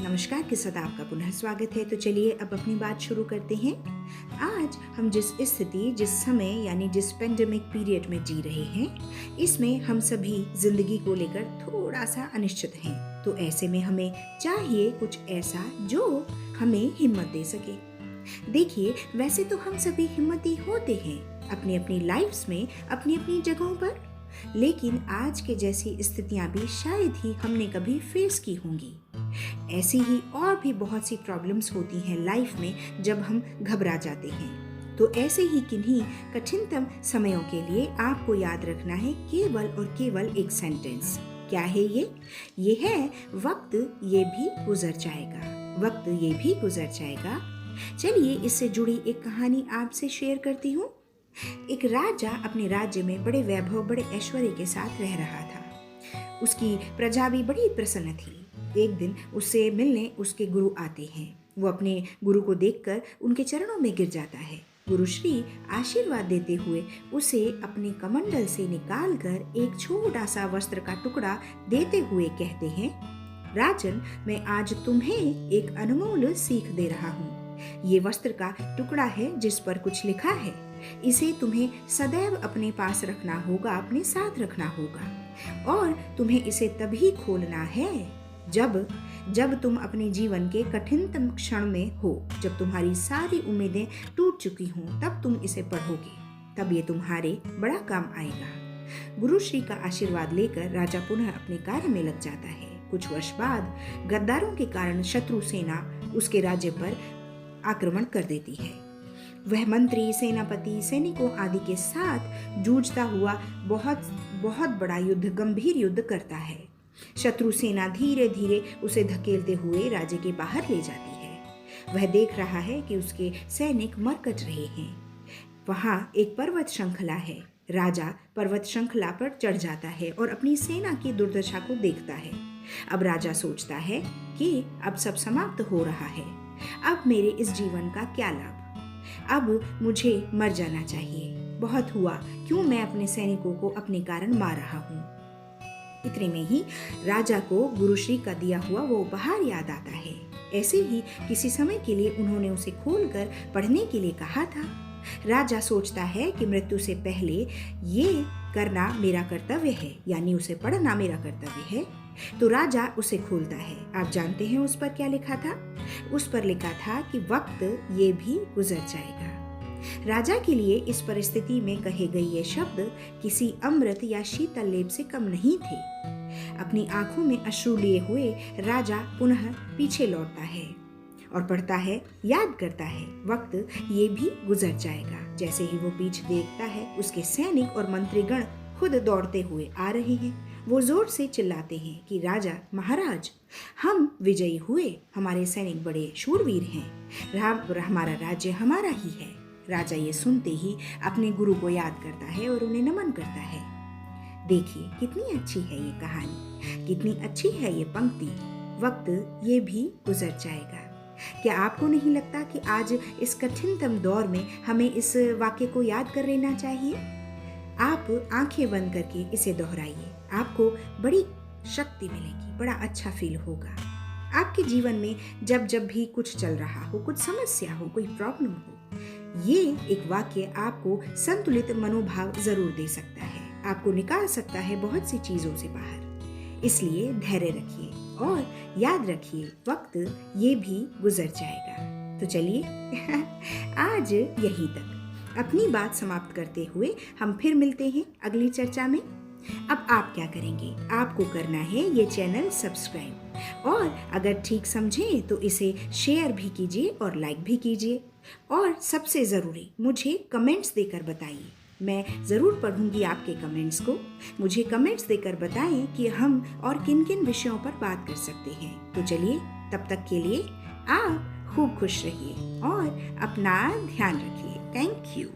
नमस्कार के साथ आपका पुनः स्वागत है। तो चलिए अब अपनी बात शुरू करते हैं। आज हम जिस स्थिति, जिस समय यानी जिस पेंडेमिक पीरियड में जी रहे हैं, इसमें हम सभी जिंदगी को लेकर थोड़ा सा अनिश्चित हैं। तो ऐसे में हमें चाहिए कुछ ऐसा जो हमें हिम्मत दे सके। देखिए, वैसे तो हम सभी हिम्मती होते हैं अपनी अपनी लाइफ्स में, अपनी अपनी जगहों पर, लेकिन आज के जैसी स्थितियां भी शायद ही हमने कभी फेस की होंगी। ऐसी ही और भी बहुत सी प्रॉब्लम्स होती हैं लाइफ में जब हम घबरा जाते हैं। तो ऐसे ही किन्हीं कठिनतम समयों के लिए आपको याद रखना है केवल और केवल एक सेंटेंस। क्या है ये? ये है, वक्त ये भी गुजर जाएगा, वक्त ये भी गुजर जाएगा। चलिए इससे जुड़ी एक कहानी आपसे शेयर करती हूँ। एक राजा अपने राज्य में बड़े वैभव, बड़े ऐश्वर्य के साथ रह रहा था। उसकी प्रजा भी बड़ी प्रसन्न थी। एक दिन उससे मिलने उसके गुरु आते हैं। वो अपने गुरु को देखकर उनके चरणों में गिर जाता है। गुरुश्री आशीर्वाद देते हुए उसे अपने कमंडल से निकालकर एक छोटा सा वस्त्र का टुकड़ा देते हुए कहते हैं, राजन, मैं आज तुम्हें एक अनमोल सीख दे रहा हूँ। ये वस्त्र का टुकड़ा है जिस पर कुछ लिखा है। इसे तुम्हें सदैव अपने पास रखना होगा, अपने साथ रखना होगा, और तुम्हें इसे तभी खोलना है जब तुम अपने जीवन के कठिनतम क्षण में हो, जब तुम्हारी सारी उम्मीदें टूट चुकी हों, तब तुम इसे पढ़ोगे, तब ये तुम्हारे बड़ा काम आएगा। गुरुश्री का आशीर्वाद लेकर राजा पुनः अपने कार्य में लग जाता है। कुछ वर्ष बाद गद्दारों के कारण शत्रु सेना उसके राज्य पर आक्रमण कर देती है। वह मंत्री, सेनापति, सैनिकों आदि के साथ जूझता हुआ बहुत बड़ा युद्ध, गंभीर युद्ध करता है। शत्रु सेना धीरे धीरे उसे धकेलते हुए राज्य के बाहर ले जाती है। वह देख रहा है कि उसके सैनिक मर कट रहे हैं। वहां एक पर्वत श्रृंखला है। राजा पर्वत श्रृंखला पर चढ़ जाता है और अपनी सेना की दुर्दशा को देखता है। अब राजा सोचता है कि अब सब समाप्त हो रहा है। अब मेरे इस जीवन का क्या लाभ? अब मुझे मर जाना चाहिए। बहुत हुआ, क्यों मैं अपने सैनिकों को अपने कारण मार रहा हूँ। इतने में ही राजा को गुरुश्री का दिया हुआ वो उपहार याद आता है। ऐसे ही किसी समय के लिए उन्होंने उसे खोलकर पढ़ने के लिए कहा था। राजा सोचता है कि मृत्यु से पहले ये करना मेरा कर्तव्य है, यानी उसे पढ़ना मेरा कर्तव्य है। तो राजा उसे खोलता है। आप जानते हैं उस पर क्या लिखा था? उस पर लिखा था कि वक्त ये भी गुजर जाएगा। राजा के लिए इस परिस्थिति में कहे गए ये शब्द किसी अमृत या शीतल लेप से कम नहीं थे। अपनी आंखों में अश्रु लिए हुए राजा पुनः पीछे लौटता है और पढ़ता है, याद करता है, वक्त ये भी गुजर जाएगा। जैसे ही वो पीछे देखता है, उसके सैनिक और मंत्रीगण खुद दौड़ते हुए आ रहे हैं। वो जोर से चिल्लाते हैं कि राजा महाराज, हम विजयी हुए, हमारे सैनिक बड़े शूरवीर हैं, हमारा राज्य हमारा ही है। राजा ये सुनते ही अपने गुरु को याद करता है और उन्हें नमन करता है। देखिए कितनी अच्छी है ये कहानी, कितनी अच्छी है ये पंक्ति, वक्त ये भी गुजर जाएगा। क्या आपको नहीं लगता कि आज इस कठिनतम दौर में हमें इस वाक्य को याद कर लेना चाहिए? आप आंखें बंद करके इसे दोहराइए, आपको बड़ी शक्ति मिलेगी, बड़ा अच्छा फील होगा। आपके जीवन में जब भी कुछ चल रहा हो, कुछ समस्या हो, कोई प्रॉब्लम हो, ये एक वाक्य आपको संतुलित मनोभाव जरूर दे सकता है, आपको निकाल सकता है बहुत सी चीजों से बाहर। इसलिए धैर्य रखिए और याद रखिए, वक्त ये भी गुजर जाएगा। तो चलिए आज यहीं तक अपनी बात समाप्त करते हुए हम फिर मिलते हैं अगली चर्चा में। अब आप क्या करेंगे? आपको करना है ये चैनल सब्सक्राइब, और अगर ठीक समझें तो इसे शेयर भी कीजिए और लाइक भी कीजिए, और सबसे ज़रूरी मुझे कमेंट्स देकर बताइए। मैं ज़रूर पढ़ूंगी आपके कमेंट्स को। मुझे कमेंट्स देकर बताएं कि हम और किन किन विषयों पर बात कर सकते हैं। तो चलिए, तब तक के लिए आप खूब खुश रहिए और अपना ध्यान रखिए। Thank you.